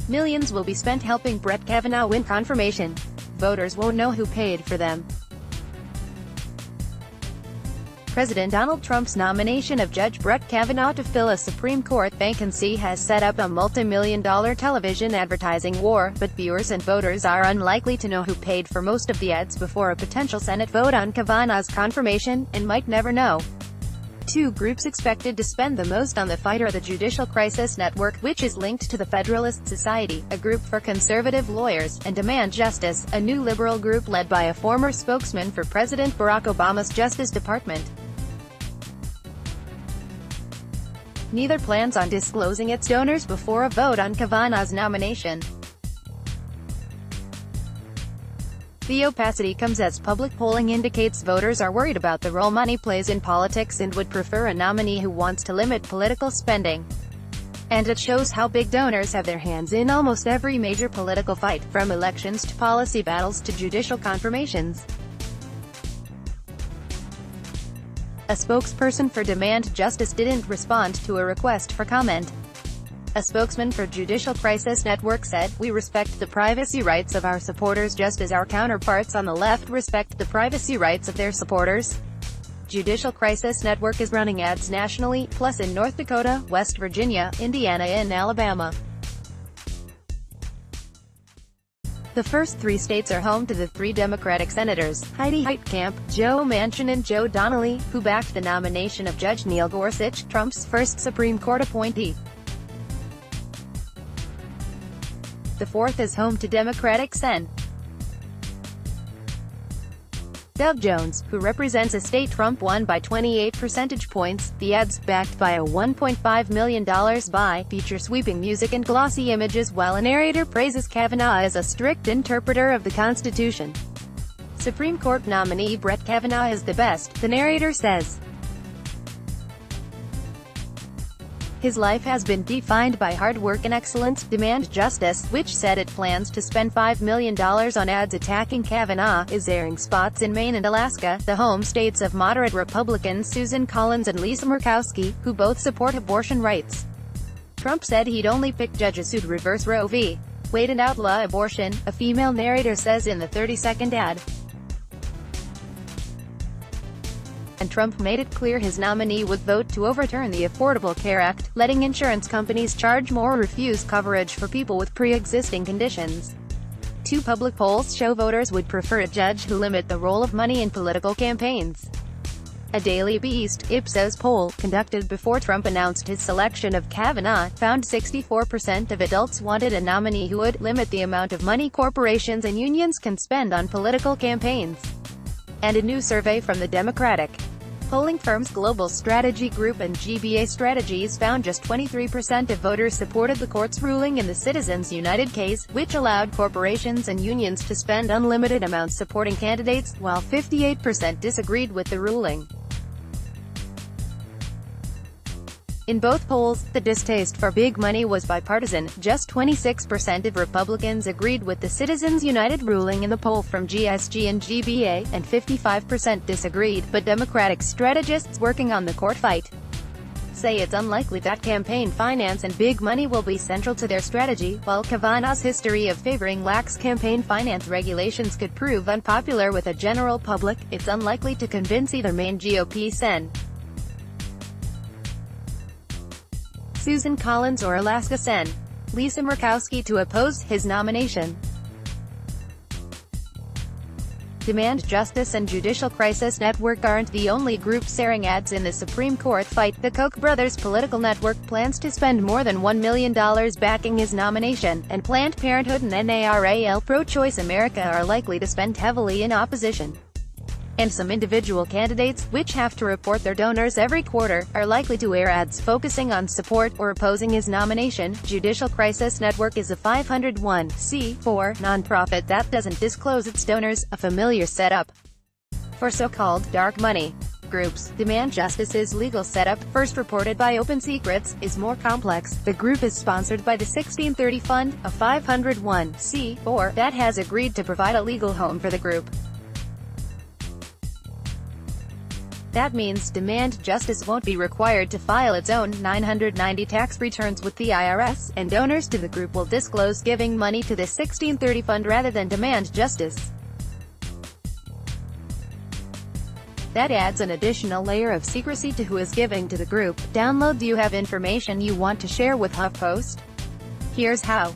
Millions will be spent helping Brett Kavanaugh win confirmation. Voters won't know who paid for them. President Donald Trump's nomination of Judge Brett Kavanaugh to fill a Supreme Court vacancy has set up a multi-million-dollar television advertising war, but viewers and voters are unlikely to know who paid for most of the ads before a potential Senate vote on Kavanaugh's confirmation, and might never know. Two groups expected to spend the most on the fight are the Judicial Crisis Network, which is linked to the Federalist Society, a group for conservative lawyers, and Demand Justice, a new liberal group led by a former spokesman for President Barack Obama's Justice Department. Neither plans on disclosing its donors before a vote on Kavanaugh's nomination. The opacity comes as public polling indicates voters are worried about the role money plays in politics and would prefer a nominee who wants to limit political spending. And it shows how big donors have their hands in almost every major political fight, from elections to policy battles to judicial confirmations. A spokesperson for Demand Justice didn't respond to a request for comment. A spokesman for Judicial Crisis Network said, "We respect the privacy rights of our supporters just as our counterparts on the left respect the privacy rights of their supporters." Judicial Crisis Network is running ads nationally, plus in North Dakota, West Virginia, Indiana and Alabama. The first three states are home to the three Democratic senators, Heidi Heitkamp, Joe Manchin and Joe Donnelly, who backed the nomination of Judge Neil Gorsuch, Trump's first Supreme Court appointee. The fourth is home to Democratic Sen. Doug Jones, who represents a state Trump won by 28 percentage points. The ads, backed by a $1.5 million buy, feature sweeping music and glossy images while a narrator praises Kavanaugh as a strict interpreter of the Constitution. Supreme Court nominee Brett Kavanaugh is the best, the narrator says. His life has been defined by hard work and excellence. Demand Justice, which said it plans to spend $5 million on ads attacking Kavanaugh, is airing spots in Maine and Alaska, the home states of moderate Republicans Susan Collins and Lisa Murkowski, who both support abortion rights. Trump said he'd only pick judges who'd reverse Roe v. Wade and outlaw abortion, a female narrator says in the 30-second ad. And Trump made it clear his nominee would vote to overturn the Affordable Care Act, letting insurance companies charge more or refuse coverage for people with pre-existing conditions. Two public polls show voters would prefer a judge who limit the role of money in political campaigns. A Daily Beast, Ipsos poll, conducted before Trump announced his selection of Kavanaugh, found 64% of adults wanted a nominee who would limit the amount of money corporations and unions can spend on political campaigns. And a new survey from the Democratic polling firms Global Strategy Group and GBA Strategies found just 23% of voters supported the court's ruling in the Citizens United case, which allowed corporations and unions to spend unlimited amounts supporting candidates, while 58% disagreed with the ruling. In both polls, the distaste for big money was bipartisan. Just 26% of Republicans agreed with the Citizens United ruling in the poll from GSG and GBA, and 55% disagreed, but Democratic strategists working on the court fight say it's unlikely that campaign finance and big money will be central to their strategy, while Kavanaugh's history of favoring lax campaign finance regulations could prove unpopular with a general public. It's unlikely to convince either main GOP Sen. Susan Collins or Alaska Sen. Lisa Murkowski to oppose his nomination. Demand Justice and Judicial Crisis Network aren't the only groups airing ads in the Supreme Court fight. The Koch brothers' political network plans to spend more than $1 million backing his nomination, and Planned Parenthood and NARAL Pro-Choice America are likely to spend heavily in opposition. And some individual candidates, which have to report their donors every quarter, are likely to air ads focusing on support or opposing his nomination. Judicial Crisis Network is a 501(c)(4) nonprofit that doesn't disclose its donors, a familiar setup for so-called dark money groups. Demand Justice's legal setup, first reported by Open Secrets, is more complex. The group is sponsored by the 1630 Fund, a 501(c)(4) that has agreed to provide a legal home for the group. That means Demand Justice won't be required to file its own 990 tax returns with the IRS, and donors to the group will disclose giving money to the 1630 fund rather than Demand Justice. That adds an additional layer of secrecy to who is giving to the group. Download. Do you have information you want to share with HuffPost? Here's how.